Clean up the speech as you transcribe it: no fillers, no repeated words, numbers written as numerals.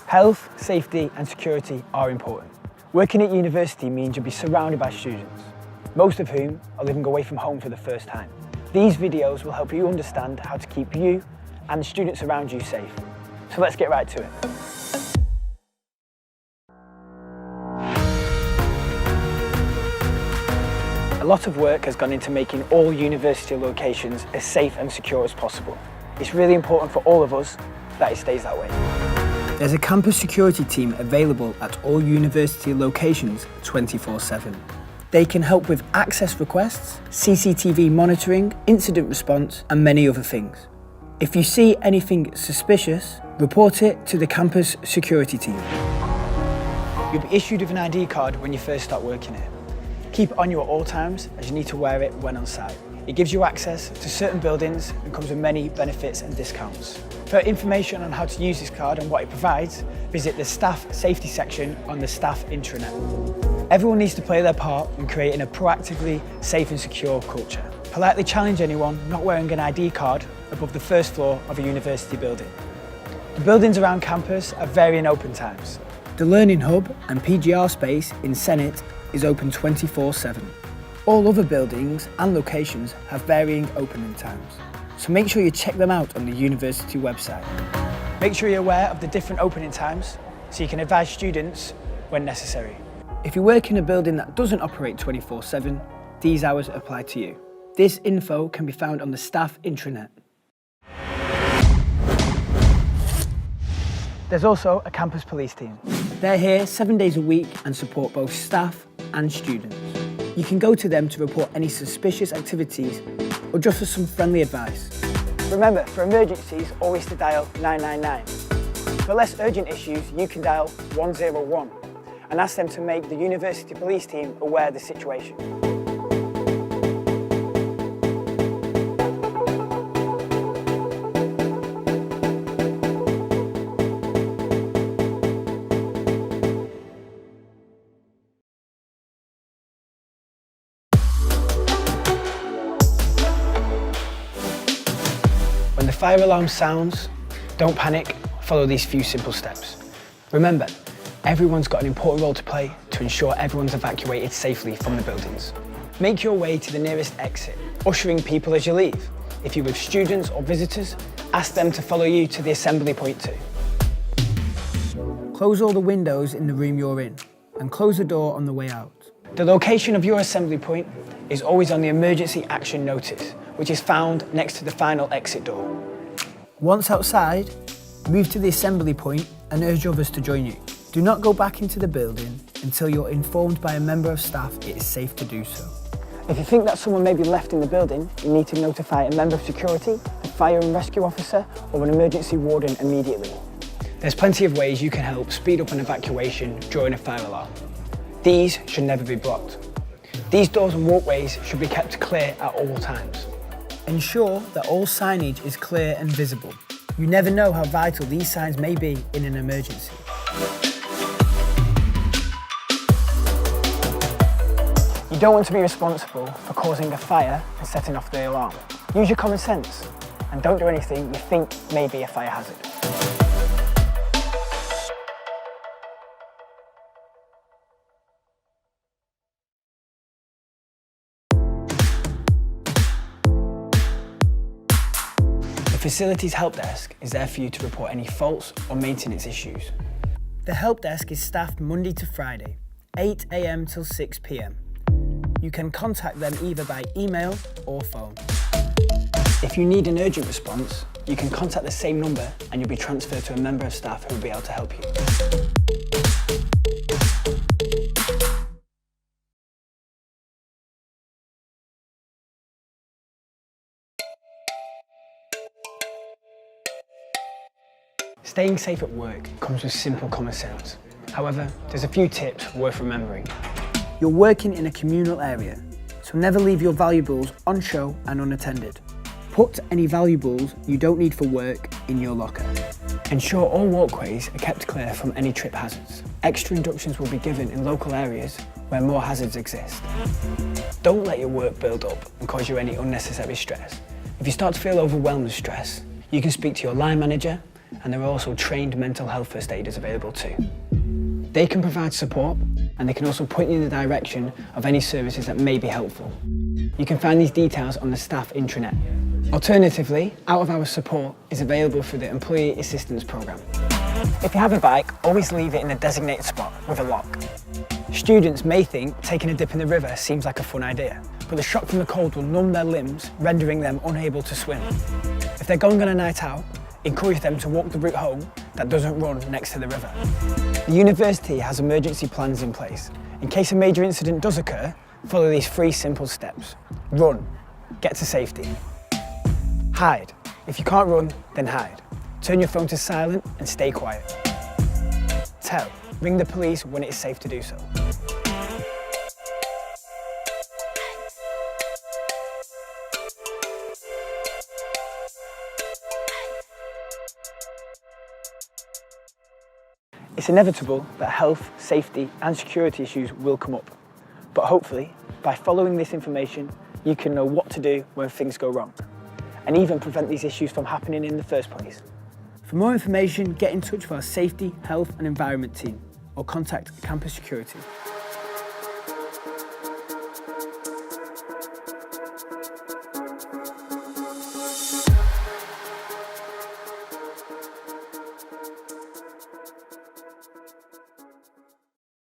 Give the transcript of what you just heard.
Health, safety and security are important. Working at university means you'll be surrounded by students, most of whom are living away from home for the first time. These videos will help you understand how to keep you and the students around you safe. So let's get right to it. A lot of work has gone into making all university locations as safe and secure as possible. It's really important for all of us that it stays that way. There's a campus security team available at all university locations 24/7. They can help with access requests, CCTV monitoring, incident response, and many other things. If you see anything suspicious, report it to the campus security team. You'll be issued with an ID card when you first start working here. Keep it on you at all times, as you need to wear it when on site. It gives you access to certain buildings and comes with many benefits and discounts. For information on how to use this card and what it provides, visit the staff safety section on the staff intranet. Everyone needs to play their part in creating a proactively safe and secure culture. Politely challenge anyone not wearing an ID card above the first floor of a university building. The buildings around campus are varying open times. The Learning Hub and PGR space in Senate is open 24/7. All other buildings and locations have varying opening times, so make sure you check them out on the university website. Make sure you're aware of the different opening times so you can advise students when necessary. If you work in a building that doesn't operate 24/7, these hours apply to you. This info can be found on the staff intranet. There's also a campus police team. They're here 7 days a week and support both staff and students. You can go to them to report any suspicious activities or just for some friendly advice. Remember, for emergencies, always to dial 999. For less urgent issues, you can dial 101 and ask them to make the university police team aware of the situation. When the fire alarm sounds, don't panic, follow these few simple steps. Remember, everyone's got an important role to play to ensure everyone's evacuated safely from the buildings. Make your way to the nearest exit, ushering people as you leave. If you're with students or visitors, ask them to follow you to the assembly point too. Close all the windows in the room you're in and close the door on the way out. The location of your assembly point is always on the emergency action notice, which is found next to the final exit door. Once outside, move to the assembly point and urge others to join you. Do not go back into the building until you're informed by a member of staff it is safe to do so. If you think that someone may be left in the building, you need to notify a member of security, a fire and rescue officer, or an emergency warden immediately. There's plenty of ways you can help speed up an evacuation during a fire alarm. These should never be blocked. These doors and walkways should be kept clear at all times. Ensure that all signage is clear and visible. You never know how vital these signs may be in an emergency. You don't want to be responsible for causing a fire and setting off the alarm. Use your common sense and don't do anything you think may be a fire hazard. The facilities help desk is there for you to report any faults or maintenance issues. The help desk is staffed Monday to Friday, 8 AM till 6 PM. You can contact them either by email or phone. If you need an urgent response, you can contact the same number and you'll be transferred to a member of staff who will be able to help you. Staying safe at work comes with simple common sense. However, there's a few tips worth remembering. You're working in a communal area, so never leave your valuables on show and unattended. Put any valuables you don't need for work in your locker. Ensure all walkways are kept clear from any trip hazards. Extra inductions will be given in local areas where more hazards exist. Don't let your work build up and cause you any unnecessary stress. If you start to feel overwhelmed with stress, you can speak to your line manager and there are also trained mental health first aiders available too. They can provide support, and they can also point you in the direction of any services that may be helpful. You can find these details on the staff intranet. Alternatively, out-of-hours support is available through the Employee Assistance Programme. If you have a bike, always leave it in a designated spot with a lock. Students may think taking a dip in the river seems like a fun idea, but the shock from the cold will numb their limbs, rendering them unable to swim. If they're going on a night out, encourage them to walk the route home that doesn't run next to the river. The university has emergency plans in place. In case a major incident does occur, follow these 3 simple steps. Run, get to safety. Hide. If you can't run, then hide. Turn your phone to silent and stay quiet. Tell. Ring the police when it is safe to do so. It's inevitable that health, safety and security issues will come up. But hopefully, by following this information, you can know what to do when things go wrong, and even prevent these issues from happening in the first place. For more information, get in touch with our Safety, Health and Environment team or contact Campus Security.